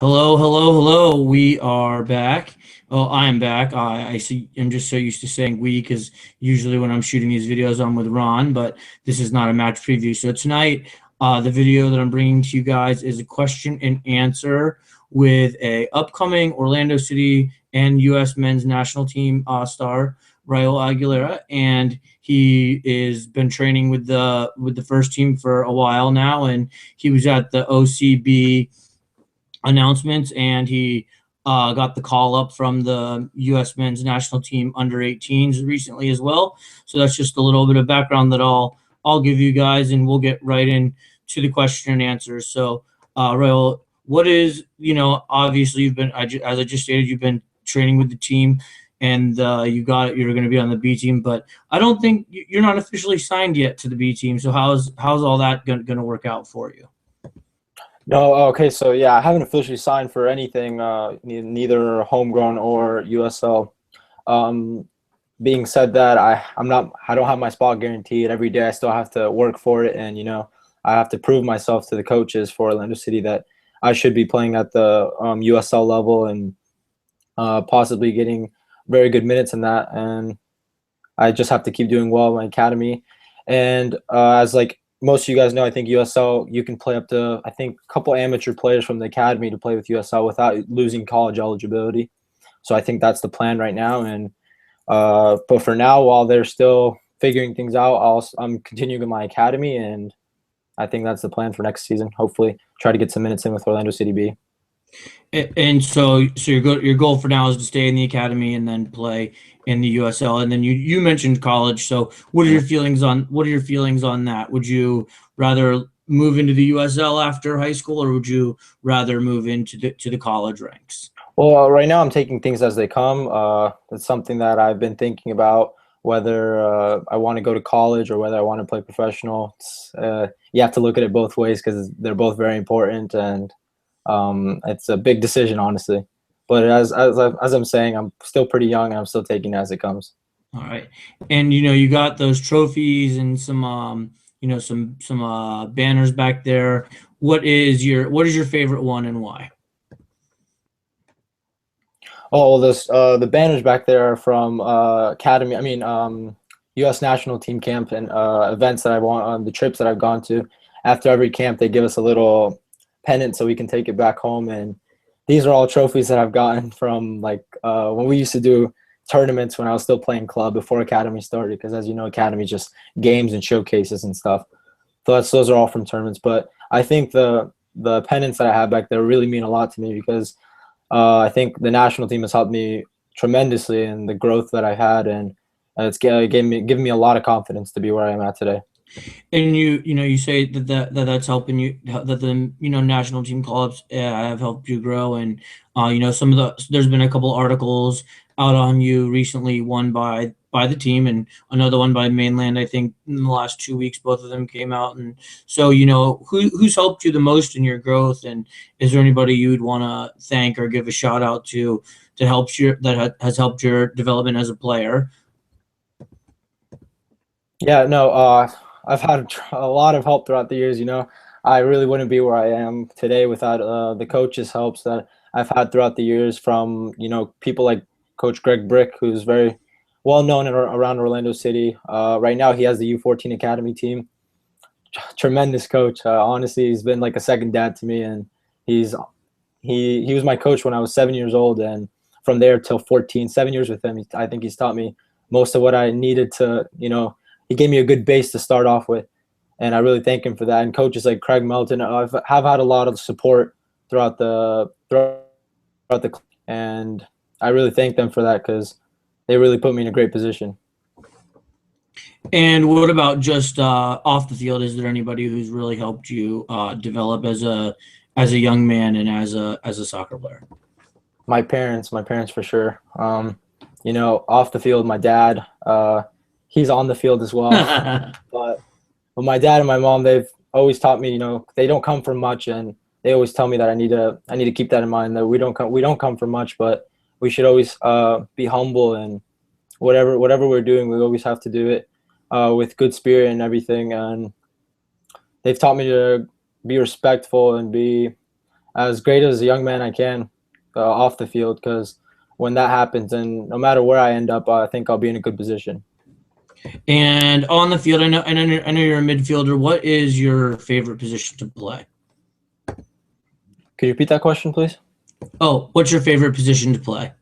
Hello, hello, hello. We are back. Oh, I am back. I see. I'm just so used to saying we because usually when I'm shooting these videos, I'm with Ron, but this is not a match preview. So tonight, the video that I'm bringing to you guys is a question and answer with a upcoming Orlando City and U.S. men's national team star, Raul Aguilera, and he is been training with the first team for a while now, and he was at the OCB announcements, and he got the call up from the U.S. men's national team under 18s recently as well. So that's just a little bit of background that I'll give you guys, and we'll get right in to the question and answers. So, Raul, what is obviously as I just stated, you've been training with the team, and you're going to be on the B team, but I don't think you're not officially signed yet to the B team. So how's all that going to work out for you? No, okay, so yeah, I haven't officially signed for anything, neither homegrown or USL. Um, Being said that, I don't have my spot guaranteed. Every day I still have to work for it, and I have to prove myself to the coaches for Orlando City that I should be playing at the USL level and possibly getting very good minutes in that. And I just have to keep doing well in my academy. And as like most of you guys know, I think USL, you can play up to, I think, a couple amateur players from the academy to play with USL without losing college eligibility. So I think that's the plan right now. And but for now, while they're still figuring things out, I'm continuing in my academy, and I think that's the plan for next season. Hopefully, try to get some minutes in with Orlando City B. And so your goal for now is to stay in the academy and then play in the USL. And then you mentioned college. So what are your feelings on that? Would you rather move into the USL after high school, or would you rather move into the college ranks? Well, right now I'm taking things as they come. It's something that I've been thinking about whether I want to go to college or whether I want to play professional. You have to look at it both ways because they're both very important, and it's a big decision, honestly. But as I'm saying, I'm still pretty young, and I'm still taking it as it comes. All right. And you got those trophies and some some banners back there. What is your favorite one and why? Oh, well, the banners back there are from academy. I mean, U.S. national team camp and events that I want on the trips that I've gone to. After every camp, they give us a little pennant so we can take it back home. And these are all trophies that I've gotten from like when we used to do tournaments when I was still playing club before academy started. Because as you know, academy just games and showcases and stuff. So those are all from tournaments. But I think the pennants that I have back there really mean a lot to me because I think the national team has helped me tremendously in the growth that I had, and it's given me a lot of confidence to be where I am at today. And you say that's helping you, that the national team call-ups have helped you grow, and some of there's been a couple articles out on you recently, one by the team and another one by Mainland. I think in the last 2 weeks, both of them came out, and so who's helped you the most in your growth, and is there anybody you would want to thank or give a shout out to help your has helped your development as a player? Yeah, no, I've had a lot of help throughout the years. I really wouldn't be where I am today without the coaches' helps that I've had throughout the years from people like Coach Greg Brick, who's very well known around Orlando City. Right now, he has the U14 Academy team. Tremendous coach. Honestly, he's been like a second dad to me, and he's he was my coach when I was 7 years old, and from there till 14, 7 years with him, I think he's taught me most of what I needed to. He gave me a good base to start off with, and I really thank him for that. And coaches like Craig Melton, have had a lot of support throughout the, and I really thank them for that because they really put me in a great position. And what about just off the field? Is there anybody who's really helped you develop as a young man and as a soccer player? My parents for sure. Off the field, my dad, he's on the field as well. But my dad and my mom, they've always taught me, they don't come from much, and they always tell me that I need to keep that in mind that we don't come from much, but we should always be humble, and whatever we're doing, we always have to do it with good spirit and everything. And they've taught me to be respectful and be as great as a young man I can off the field, because when that happens, and no matter where I end up, I think I'll be in a good position. And on the field, I know you're a midfielder. What is your favorite position to play? Could you repeat that question, please? Oh, what's your favorite position to play?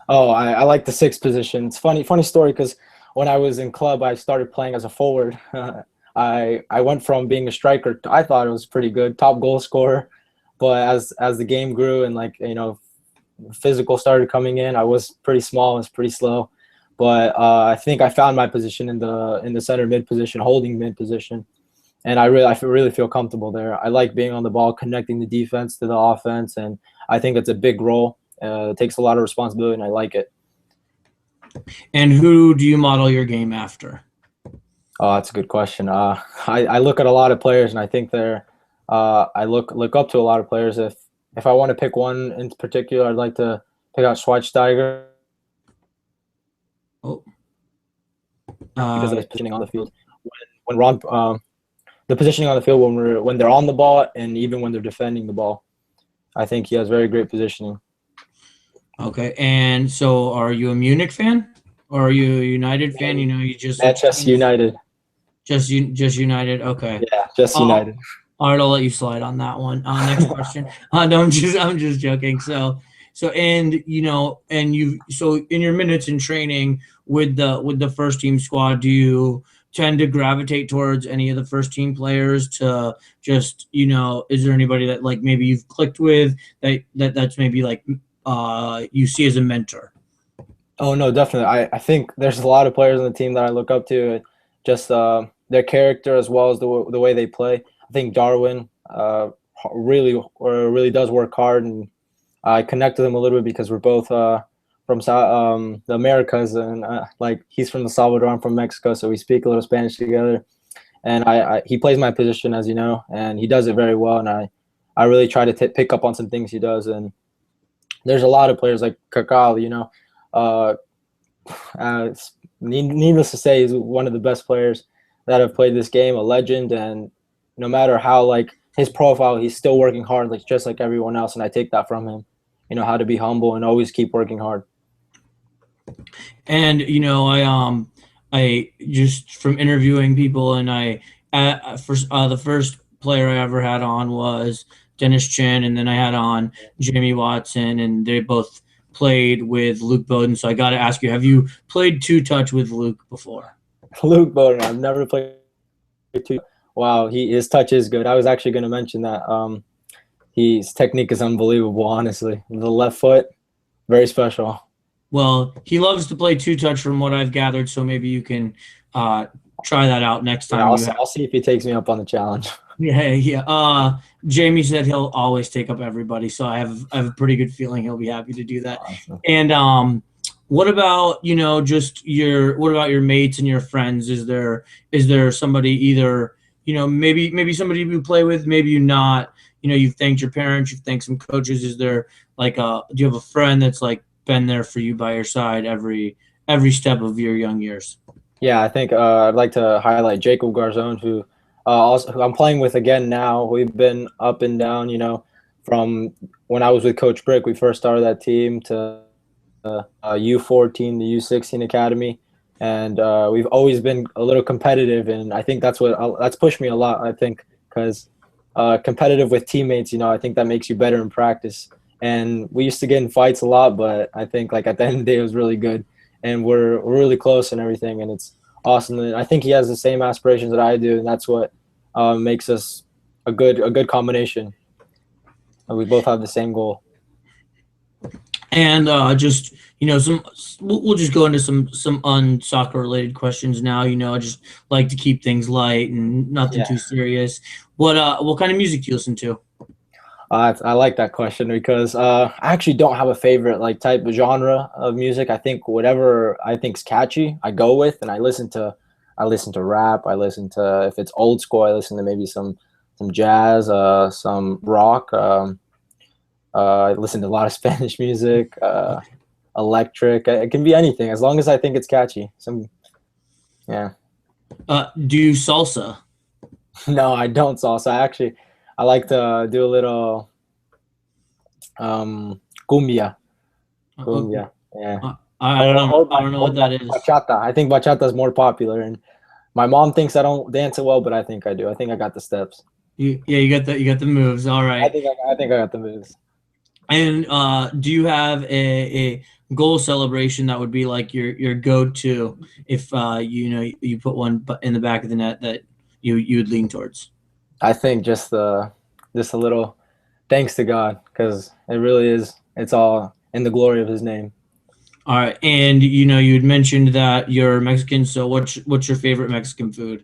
Oh, I like the sixth position. It's funny story, because when I was in club, I started playing as a forward. I went from being a striker. I thought it was pretty good, top goal scorer. But as the game grew and physical started coming in, I was pretty small, I was pretty slow. But I think I found my position in the center mid position, holding mid position, and I really feel comfortable there. I like being on the ball, connecting the defense to the offense, and I think it's a big role. It takes a lot of responsibility, and I like it. And who do you model your game after? Oh, that's a good question. I look at a lot of players, and I think I look up to a lot of players. If I want to pick one in particular, I'd like to pick out Schweinsteiger. Oh, Because of his positioning on the field. When Ron, the positioning on the field when they're on the ball and even when they're defending the ball, I think he has very great positioning. okay. And so, are you a Munich fan or are you a United fan? You know, you just Manchester United. Just United. Okay. Yeah, just United. All right, I'll let you slide on that one. Next question. No, I'm just joking. And in your minutes in training with the first team squad, do you tend to gravitate towards any of the first team players to just, is there anybody that like maybe you've clicked with that's maybe like you see as a mentor? Oh no, definitely. I think there's a lot of players on the team that I look up to, just their character as well as the way they play. I think Darwin really does work hard, and I connect with him a little bit because we're both from the Americas, and like he's from El Salvador, I'm from Mexico, so we speak a little Spanish together. And he plays my position, as you know, and he does it very well. And I really try to pick up on some things he does. And there's a lot of players like Kakal, needless to say, he's one of the best players that have played this game, a legend. And no matter how like his profile, he's still working hard, like just like everyone else. And I take that from him, how to be humble and always keep working hard. And I just from interviewing people, and the first player I ever had on was Dennis Chin, and then I had on Jamie Watson, and they both played with Luke Bowden. So I got to ask you, have you played two touch with Luke before? Luke Bowden, I've never played two. Wow, his touch is good. I was actually going to mention that. His technique is unbelievable, honestly. The left foot, very special. Well, he loves to play two touch from what I've gathered, so maybe you can try that out next time. Yeah, I'll see if he takes me up on the challenge. Yeah. Jamie said he'll always take up everybody, so I have a pretty good feeling he'll be happy to do that. Awesome. And what about what about your mates and your friends? Is there somebody either maybe somebody you play with, maybe you not? You've thanked your parents, you've thanked some coaches. Is there do you have a friend that's like been there for you by your side every step of your young years? Yeah, I think I'd like to highlight Jacob Garzone, who I'm playing with again now. We've been up and down, from when I was with Coach Brick. We first started that team to U14, the U16 academy, and we've always been a little competitive. And I think that's pushed me a lot. I think because competitive with teammates, I think that makes you better in practice. And we used to get in fights a lot, but I think like at the end of the day, it was really good. And we're really close and everything, and it's awesome. And I think he has the same aspirations that I do, and that's what makes us a good combination. And we both have the same goal. And just we'll just go into some unsoccer related questions now. I just like to keep things light and nothing too serious. What kind of music do you listen to? I like that question because I actually don't have a favorite like type of genre of music. I think whatever I think's catchy, I go with, and I listen to rap. I listen to, if it's old school, I listen to maybe some jazz, some rock. I listen to a lot of Spanish music, electric. It can be anything as long as I think it's catchy. Yeah. Do you salsa? No, I don't salsa. I like to do a little Cumbia. Okay. Cumbia. Yeah. I don't know what that is. Bachata. I think bachata is more popular, and my mom thinks I don't dance it well, but I think I do. I think I got the steps. Yeah, you got the moves. All right. I think I got the moves. And do you have a goal celebration that would be like your go-to if you know you put one in the back of the net that you would lean towards? I think just a little thanks to God, because it really is. It's all in the glory of His name. All right, and you know you had mentioned that you're Mexican, so what's your favorite Mexican food?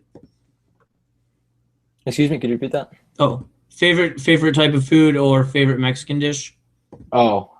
Excuse me, could you repeat that? Oh, favorite type of food or favorite Mexican dish? Oh,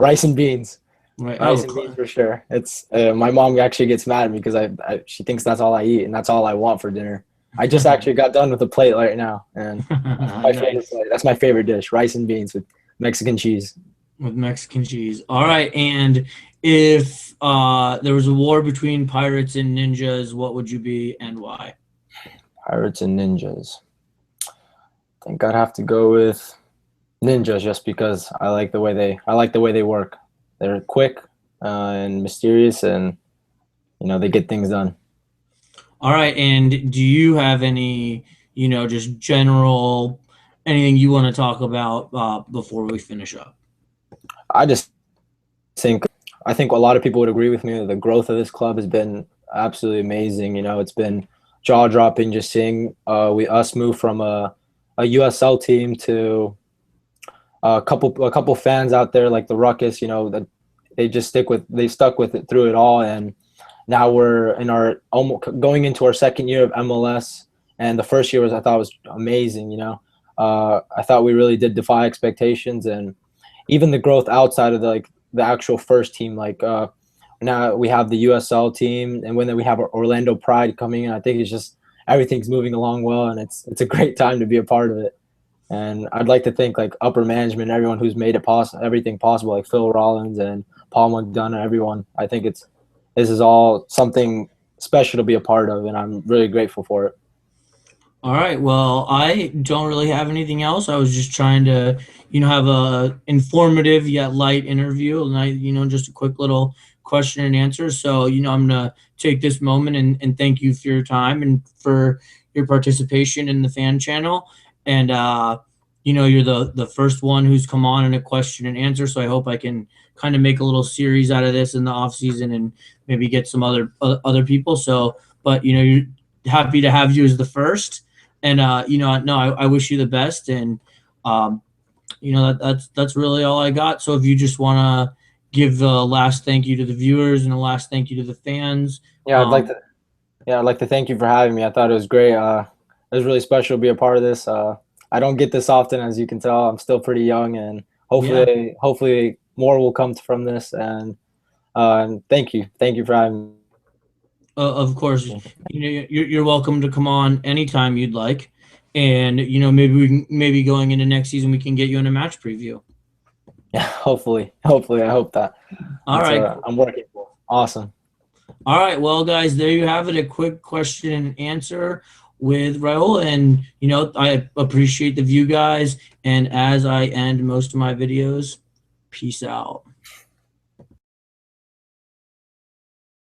rice and beans. Right. Rice and beans for sure. It's my mom actually gets mad at me because she thinks that's all I eat and that's all I want for dinner. I just actually got done with a plate right now, and my favorite Nice. plate. That's my favorite dish: rice and beans with Mexican cheese. With Mexican cheese. All right, and if there was a war between pirates and ninjas, what would you be and why? Pirates and ninjas. I think I'd have to go with ninjas just because I like the way they work. They're quick and mysterious, and they get things done. All right, and do you have any, you know, just general anything you want to talk about before we finish up? I just think I think a lot of people would agree with me that the growth of this club has been absolutely amazing. It's been jaw dropping just seeing us move from a USL team to a couple fans out there like the Ruckus. That they stuck with it through it all, and now we're in our almost going into our second year of MLS. And the first year I thought was amazing. I thought we really did defy expectations, and even the growth outside of the actual first team, now we have the USL team, and when we have Orlando Pride coming in. I think it's just everything's moving along well, and it's a great time to be a part of it. And I'd like to thank upper management, everyone who's made it possible, everything possible, like Phil Rollins and Paul McDonough, everyone. I think this is all something special to be a part of, and I'm really grateful for it. All right. Well, I don't really have anything else. I was just trying to, you know, have a informative yet light interview, and just a quick little question and answer. So, I'm gonna take this moment and thank you for your time and for your participation in the fan channel. And you're the first one who's come on in a question and answer. So I hope I can kind of make a little series out of this in the off season and maybe get some other people. So, but you're happy to have you as the first. And no, I wish you the best, and that's really all I got. So if you just want to give the last thank you to the viewers and the last thank you to the fans. Yeah, I'd like to thank you for having me. I thought it was great. It was really special to be a part of this. I don't get this often, as you can tell. I'm still pretty young, and hopefully more will come from this. And thank you for having me. Of course, you're welcome to come on anytime you'd like, and maybe going into next season we can get you in a match preview. Yeah, hopefully, I hope that. All right, I'm working for. Awesome. All right, well, guys, there you have it. A quick question and answer with Raul, and I appreciate the view, guys. And as I end most of my videos, peace out.